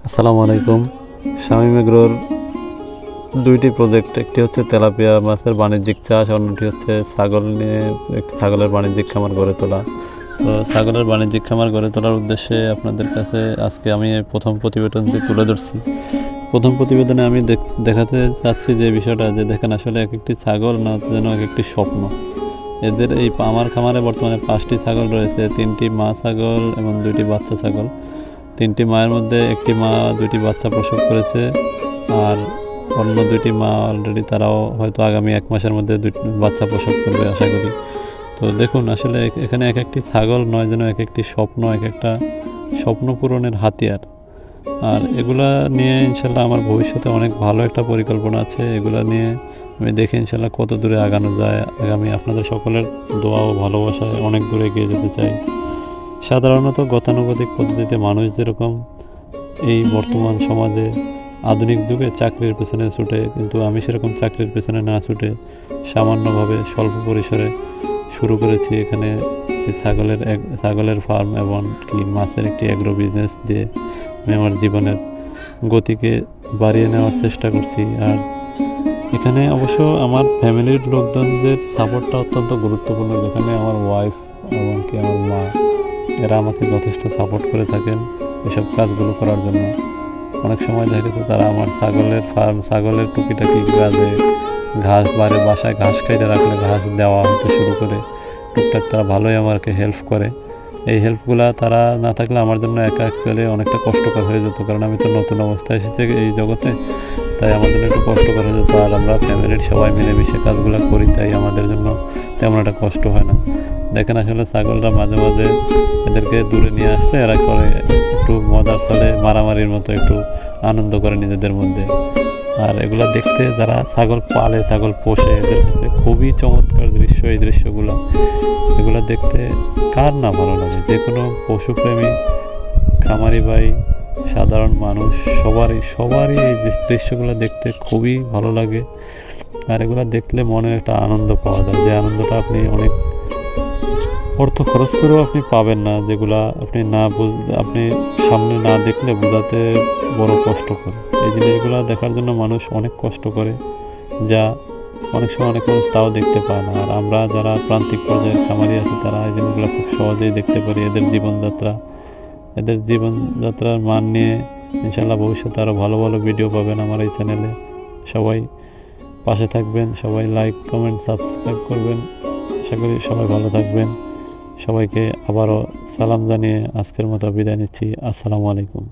আসসালামু আলাইকুম। শামীম এগ্রোর দুইটি প্রজেক্ট, একটি হচ্ছে তেলাপিয়া মাছের বাণিজ্যিক চাষ, অন্যটি হচ্ছে ছাগল নিয়ে ছাগলের বাণিজ্যিক খামার গড়ে তোলা। তো ছাগলের বাণিজ্যিক খামার গড়ে তোলার উদ্দেশ্যে আপনাদের কাছে আজকে আমি এই প্রথম প্রতিবেদনটি তুলে ধরছি। প্রথম প্রতিবেদনে আমি দেখাতে চাচ্ছি যে বিষয়টা, যে দেখেন আসলে এক একটি ছাগল না যেন এক একটি স্বপ্ন। এদের এই আমার খামারে বর্তমানে 5টি ছাগল রয়েছে, 3টি মা ছাগল এবং 2টি বাচ্চা ছাগল। 3টি মায়ের মধ্যে একটি মা 2টি বাচ্চা প্রসব করেছে, আর অন্য 2টি মা অলরেডি তারাও হয়তো আগামী 1 মাসের মধ্যে 2টি বাচ্চা প্রসব করবে আশা করি। তো দেখুন আসলে এখানে এক একটি ছাগল নয় যেন এক একটি স্বপ্ন, এক একটা স্বপ্ন পূরণের হাতিয়ার। আর এগুলা নিয়ে ইনশাল্লাহ আমার ভবিষ্যতে অনেক ভালো একটা পরিকল্পনা আছে। এগুলা নিয়ে আমি দেখি ইনশাল্লাহ কত দূরে আগানো যায়। আগামী আপনাদের সকলের দোয়া ও ভালোবাসায় অনেক দূরে এগিয়ে যেতে চাই। সাধারণত গতানুগতিক পদ্ধতিতে মানুষ যেরকম এই বর্তমান সমাজে আধুনিক যুগে চাকরির পেছনে ছুটে, কিন্তু আমি সেরকম চাকরির পেছনে না ছুটে সামান্যভাবে স্বল্প পরিসরে শুরু করেছি এখানে ছাগলের ফার্ম এবং কি মাছের একটি অ্যাগ্রো বিজনেস দিয়ে আমি আমার জীবনের গতিকে বাড়িয়ে নেওয়ার চেষ্টা করছি। আর এখানে অবশ্য আমার ফ্যামিলির লোকজনদের সাপোর্টটা অত্যন্ত গুরুত্বপূর্ণ, যেখানে আমার ওয়াইফ এবং কি আমার মা এরা আমাকে যথেষ্ট সাপোর্ট করে থাকেন এসব কাজগুলো করার জন্য। অনেক সময় দেখা গেছে তারা আমার ছাগলের টুকিটাকি কাজে ঘাস বাসায় ঘাস খাইতে রাখলে ঘাস দেওয়া হতে শুরু করে টুকটাক তারা ভালোই আমাকে হেল্প করে। এই হেল্পগুলো তারা না থাকলে আমার জন্য একা অ্যাকচুয়ালি অনেকটা কষ্টকর হয়ে যেত, কারণ আমি তো নতুন অবস্থায় এসেছি এই জগতে, তাই আমার জন্য একটু কষ্টকর হয়ে যেত। আর আমরা ফ্যামিলির সবাই মিলেমিশে কাজগুলো করি, তাই আমাদের জন্য তেমন একটা কষ্ট হয় না। দেখেন আসলে ছাগলরা মাঝে মাঝে এদেরকে দূরে নিয়ে আসলে এরা করে একটু মজার চলে, মারামারির মতো একটু আনন্দ করে নিজেদের মধ্যে। আর এগুলো দেখতে যারা ছাগল পালে, ছাগল পোষে, এদের কাছে খুবই চমৎকার দৃশ্য এই দৃশ্যগুলো। এগুলো দেখতে কার না ভালো লাগে? যে কোনো পশুপ্রেমী খামারি ভাই, সাধারণ মানুষ সবারই এই দৃশ্যগুলো দেখতে খুবই ভালো লাগে। আর এগুলো দেখলে মনে একটা আনন্দ পাওয়া যায়, যে আনন্দটা আপনি অনেক অর্থ খরচ করেও আপনি পাবেন না, যেগুলা আপনি সামনে না দেখলে বোঝাতে বড় কষ্ট করে। এই জিনিসগুলো দেখার জন্য মানুষ অনেক কষ্ট করে, যা অনেক সময় অনেক মানুষ তাও দেখতে পায় না। আর আমরা যারা প্রান্তিক পর্যায়ের খামারি আছি তারা এই জিনিসগুলো খুব সহজেই দেখতে পারি। এদের জীবনযাত্রার মান নিয়ে ইনশাল্লাহ ভবিষ্যতে আরও ভালো ভালো ভিডিও পাবেন আমার এই চ্যানেলে। সবাই পাশে থাকবেন, সবাই লাইক কমেন্ট সাবস্ক্রাইব করবেন। আশা করি সবাই ভালো থাকবেন। সবাইকে আবারও সালাম জানিয়ে আজকের মতো বিদায় নিচ্ছি। আসসালামু আলাইকুম।